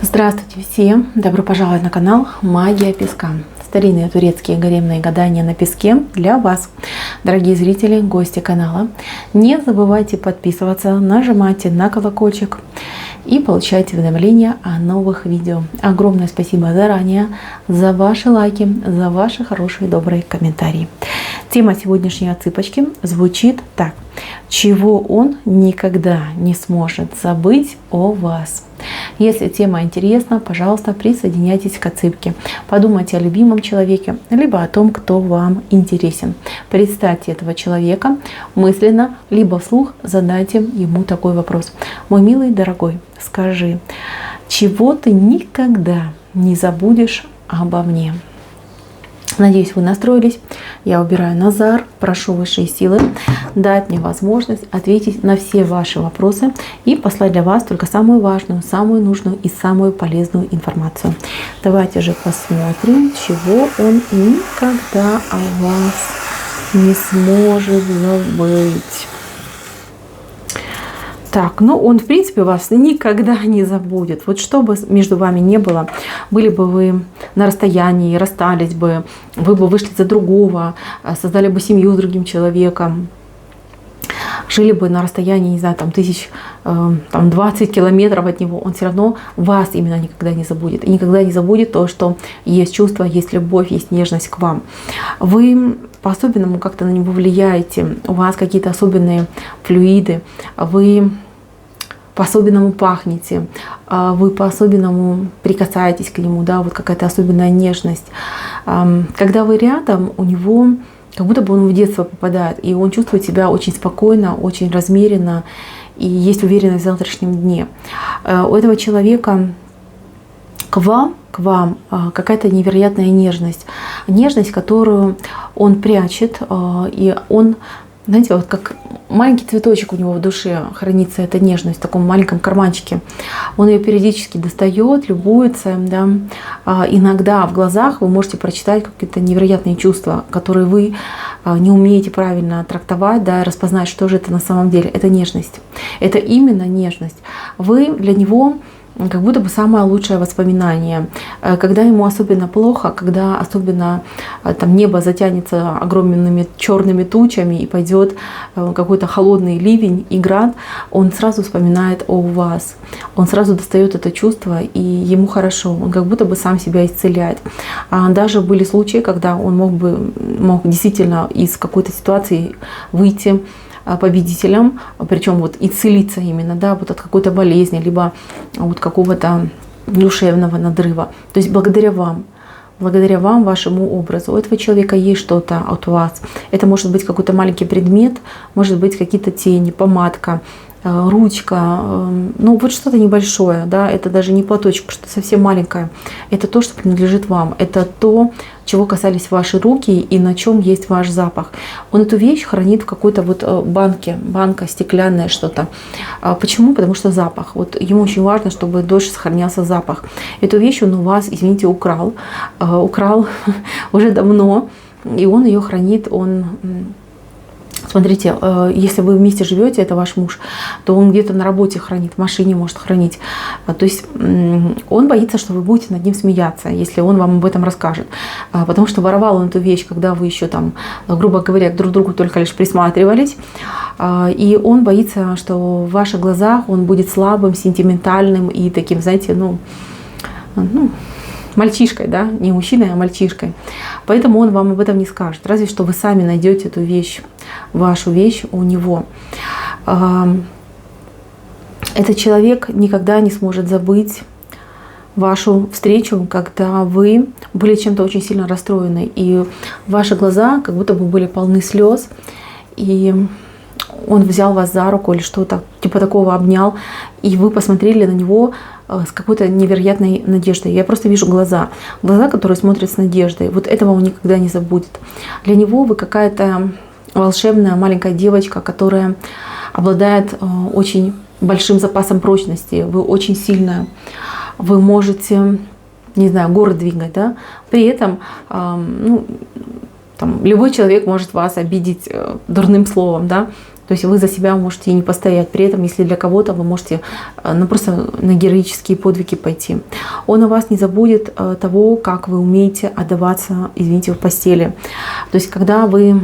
Здравствуйте всем! Добро пожаловать на канал Магия Песка. Старинные турецкие гаремные гадания на песке для вас. Дорогие зрители, гости канала, не забывайте подписываться, нажимайте на колокольчик и получайте уведомления о новых видео. Огромное спасибо заранее за ваши лайки, за ваши хорошие добрые комментарии. Тема сегодняшней отсыпочки звучит так. Чего он никогда не сможет забыть о вас? Если тема интересна, пожалуйста, присоединяйтесь к отсыпке. Подумайте о любимом человеке, либо о том, кто вам интересен. Представьте этого человека мысленно, либо вслух задайте ему такой вопрос. Мой милый, дорогой, скажи, чего ты никогда не забудешь обо мне? Надеюсь, вы настроились. Я убираю Назар, прошу высшие силы дать мне возможность ответить на все ваши вопросы и послать для вас только самую важную, самую нужную и самую полезную информацию. Давайте же посмотрим, чего он никогда о вас не сможет забыть. Так, ну он в принципе вас никогда не забудет. Вот что бы между вами не было, были бы вы на расстоянии, расстались бы, вы бы вышли за другого, создали бы семью с другим человеком, жили бы на расстоянии, не знаю, там 20 километров от него, он все равно вас именно никогда не забудет. И никогда не забудет то, что есть чувство, есть любовь, есть нежность к вам. Вы по-особенному как-то на него влияете, у вас какие-то особенные флюиды, вы по-особенному пахнете, вы по-особенному прикасаетесь к нему, да, вот какая-то особенная нежность. Когда вы рядом, у него как будто бы он в детство попадает, и он чувствует себя очень спокойно, очень размеренно, и есть уверенность в завтрашнем дне. У этого человека к вам какая-то невероятная нежность. Нежность, которую он прячет, и он, знаете, вот как маленький цветочек у него в душе хранится эта нежность в таком маленьком карманчике. Он ее периодически достает, любуется, да. Иногда в глазах вы можете прочитать какие-то невероятные чувства, которые вы не умеете правильно трактовать, да, распознать, что же это на самом деле. Это нежность. Это именно нежность. Вы для него как будто бы самое лучшее воспоминание. Когда ему особенно плохо, когда особенно там небо затянется огромными черными тучами и пойдет какой-то холодный ливень и град, он сразу вспоминает о вас. Он сразу достает это чувство, и ему хорошо. Он как будто бы сам себя исцеляет. Даже были случаи, когда он мог действительно из какой-то ситуации выйти победителем, причем вот исцелиться именно, да, вот от какой-то болезни, либо от какого-то душевного надрыва. То есть благодаря вам, вашему образу. У этого человека есть что-то от вас. Это может быть какой-то маленький предмет, может быть какие-то тени, помадка, ручка, ну вот что-то небольшое, да, это даже не платочек, что-то совсем маленькое. Это то, что принадлежит вам. Это то, чего касались ваши руки и на чем есть ваш запах. Он эту вещь хранит в какой-то вот банке, банка стеклянная что-то. Почему? Потому что запах. Вот ему очень важно, чтобы дольше сохранялся запах. Эту вещь он у вас, извините, украл уже давно, и он ее хранит, Смотрите, если вы вместе живете, это ваш муж, то он где-то на работе хранит, в машине может хранить. То есть он боится, что вы будете над ним смеяться, если он вам об этом расскажет. Потому что воровал он эту вещь, когда вы еще там, грубо говоря, друг к другу только лишь присматривались. И он боится, что в ваших глазах он будет слабым, сентиментальным и таким, знаете, мальчишкой, да, не мужчиной, а мальчишкой. Поэтому он вам об этом не скажет. Разве что вы сами найдете эту вещь, вашу вещь у него. Этот человек никогда не сможет забыть вашу встречу, когда вы были чем-то очень сильно расстроены, и ваши глаза как будто бы были полны слез, и он взял вас за руку или что-то типа такого обнял, и вы посмотрели на него с какой-то невероятной надеждой. Я просто вижу глаза, которые смотрят с надеждой. Вот этого он никогда не забудет. Для него вы какая-то волшебная маленькая девочка, которая обладает очень большим запасом прочности. Вы очень сильная. Вы можете, не знаю, горы двигать, да? При этом любой человек может вас обидеть дурным словом, да? То есть вы за себя можете и не постоять. При этом, если для кого-то вы можете просто на героические подвиги пойти. Он о вас не забудет того, как вы умеете отдаваться, извините, в постели. То есть когда вы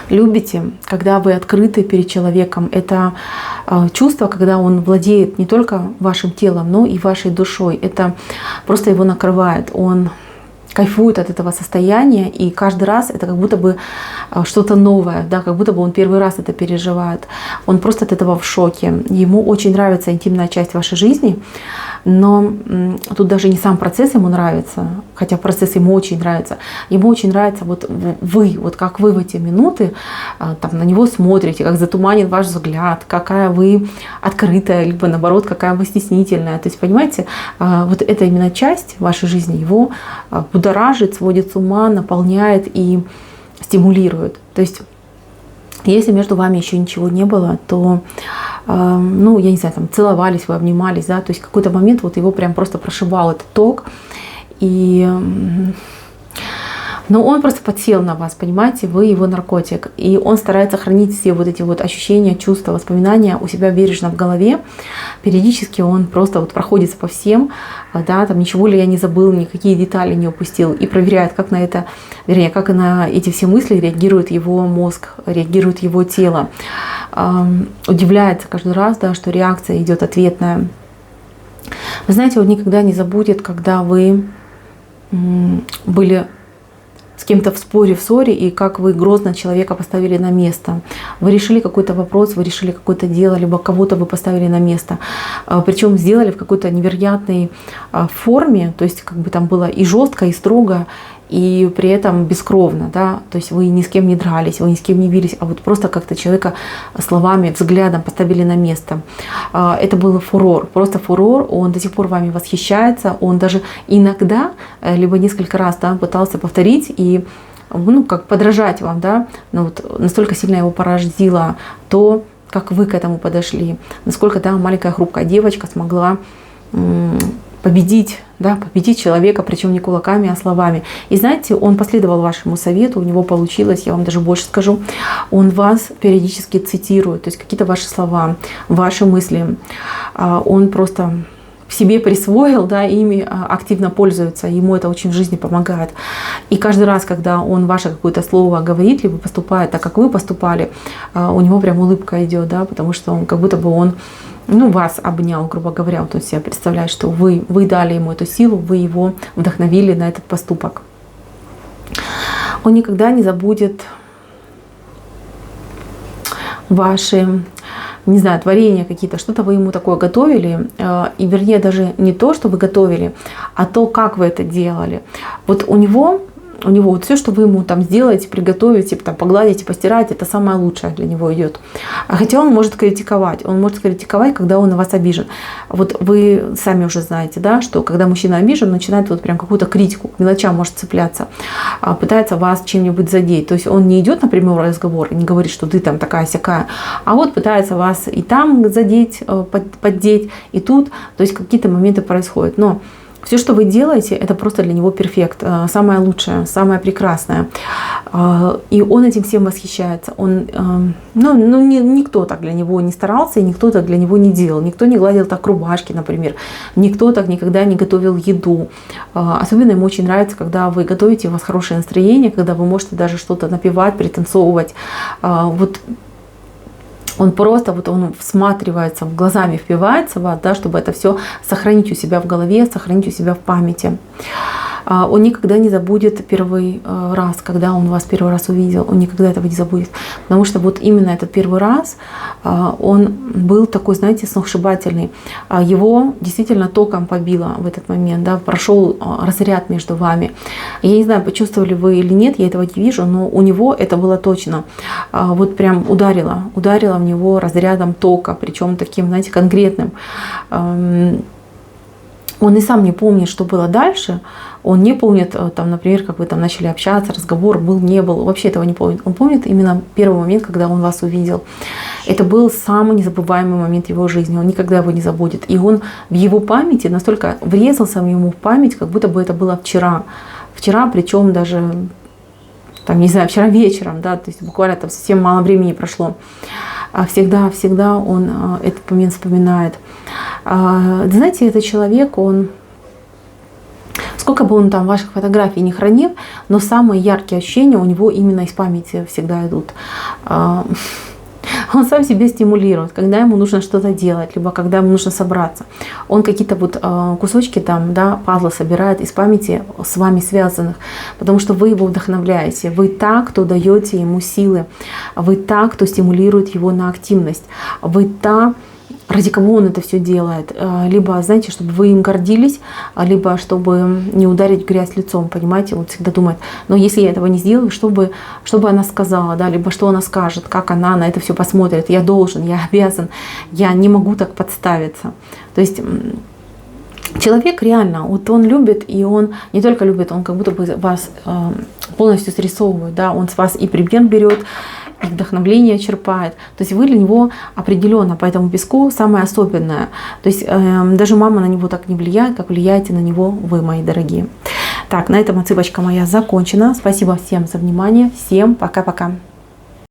любите, когда вы открыты перед человеком, это чувство, когда он владеет не только вашим телом, но и вашей душой. Это просто его накрывает. Он кайфует от этого состояния, и каждый раз это как будто бы что-то новое, да, как будто бы он первый раз это переживает. Он просто от этого в шоке. Ему очень нравится интимная часть вашей жизни, но тут даже не сам процесс ему нравится, хотя процесс ему очень нравится. Ему очень нравится вот вы, вот как вы в эти минуты там на него смотрите, как затуманен ваш взгляд, какая вы открытая, либо наоборот, какая вы стеснительная. То есть, понимаете, вот эта именно часть вашей жизни его будоражит, сводит с ума, наполняет и стимулирует. То есть, если между вами еще ничего не было, то, ну, я не знаю, там целовались вы, обнимались, да, то есть в какой-то момент вот его прям просто прошибал этот ток, и но он просто подсел на вас, понимаете, вы его наркотик. И он старается хранить все вот эти вот ощущения, чувства, воспоминания у себя бережно в голове. Периодически он просто вот проходится по всем, да, там ничего ли я не забыл, никакие детали не упустил. И проверяет, как на это, вернее, как на эти все мысли реагирует его мозг, реагирует его тело. Удивляется каждый раз, да, что реакция идет ответная. Вы знаете, он никогда не забудет, когда вы были с кем-то в споре, в ссоре, и как вы грозно человека поставили на место. Вы решили какой-то вопрос, вы решили какое-то дело, либо кого-то вы поставили на место. Причем сделали в какой-то невероятной форме, то есть как бы там было и жестко, и строго, и при этом бескровно, да, то есть вы ни с кем не дрались, вы ни с кем не бились, а вот просто как-то человека словами, взглядом поставили на место. Это был фурор, просто фурор, он до сих пор вами восхищается, он даже иногда, либо несколько раз, да, пытался повторить и, ну, как подражать вам, да, но вот настолько сильно его поразило то, как вы к этому подошли, насколько, да, маленькая хрупкая девочка смогла победить, да, победить человека, причем не кулаками, а словами. И знаете, он последовал вашему совету, у него получилось, я вам даже больше скажу, он вас периодически цитирует, то есть какие-то ваши слова, ваши мысли, он просто в себе присвоил, да, ими активно пользуется, ему это очень в жизни помогает. И каждый раз, когда он ваше какое-то слово говорит, либо поступает так, как вы поступали, у него прям улыбка идет, да, потому что он как будто бы он, ну, вас обнял, грубо говоря, вот он себя представляет, что вы дали ему эту силу, вы его вдохновили на этот поступок. Он никогда не забудет ваши, не знаю, творения какие-то, что-то вы ему такое готовили, и вернее даже не то, что вы готовили, а то, как вы это делали. Вот у него вот все, что вы ему там сделаете, приготовите, там, погладите, постираете, это самое лучшее для него идет. Хотя он может критиковать, когда он на вас обижен. Вот вы сами уже знаете, да, что когда мужчина обижен, начинает вот прям какую-то критику, к мелочам может цепляться, пытается вас чем-нибудь задеть. То есть он не идет, например, в разговор и не говорит, что ты там такая-сякая, а вот пытается вас и там задеть, поддеть, и тут. То есть какие-то моменты происходят. Но все, что вы делаете, это просто для него перфект, самое лучшее, самое прекрасное. И он этим всем восхищается. Он, никто так для него не старался, и никто так для него не делал. Никто не гладил так рубашки, например. Никто так никогда не готовил еду. Особенно ему очень нравится, когда вы готовите, у вас хорошее настроение, когда вы можете даже что-то напевать, пританцовывать. Вот он просто, вот он всматривается, глазами впивается в вас, да, чтобы это все сохранить у себя в голове, сохранить у себя в памяти. Он никогда не забудет первый раз, когда он вас первый раз увидел, он никогда этого не забудет. Потому что вот именно этот первый раз, он был такой, знаете, сногсшибательный. Его действительно током побило в этот момент, да, прошел разряд между вами. Я не знаю, почувствовали вы или нет, я этого не вижу, но у него это было точно. Вот прям ударило в него разрядом тока, причем таким, знаете, конкретным. Он и сам не помнит, что было дальше. Он не помнит, там, например, как вы там начали общаться, разговор был, не был. Вообще этого не помнит. Он помнит именно первый момент, когда он вас увидел. Это был самый незабываемый момент его жизни. Он никогда его не забудет. И он в его памяти настолько врезался ему в память, как будто бы это было вчера. Вчера, причем даже там, не знаю, вчера вечером, да, то есть буквально там совсем мало времени прошло, всегда он этот момент вспоминает. Знаете, этот человек, он, сколько бы он там ваших фотографий не хранил, но самые яркие ощущения у него именно из памяти всегда идут. Он сам себе стимулирует, когда ему нужно что-то делать, либо когда ему нужно собраться. Он какие-то вот кусочки там, да, пазла собирает из памяти с вами связанных, потому что вы его вдохновляете. Вы та, кто даете ему силы. Вы та, кто стимулирует его на активность. Вы та, ради кого он это все делает. Либо, знаете, чтобы вы им гордились, либо чтобы не ударить в грязь лицом, понимаете? Он всегда думает, но если я этого не сделаю, что бы она сказала, да, либо что она скажет, как она на это все посмотрит. Я должен, я обязан, я не могу так подставиться. То есть человек реально, вот он любит, и он не только любит, он как будто бы вас полностью срисовывает, да, он с вас и пример берет, и вдохновление черпает. То есть вы для него определенно по этому песку самое особенное. То есть даже мама на него так не влияет, как влияете на него вы, мои дорогие. Так, на этом отсыпочка моя закончена. Спасибо всем за внимание. Всем пока-пока.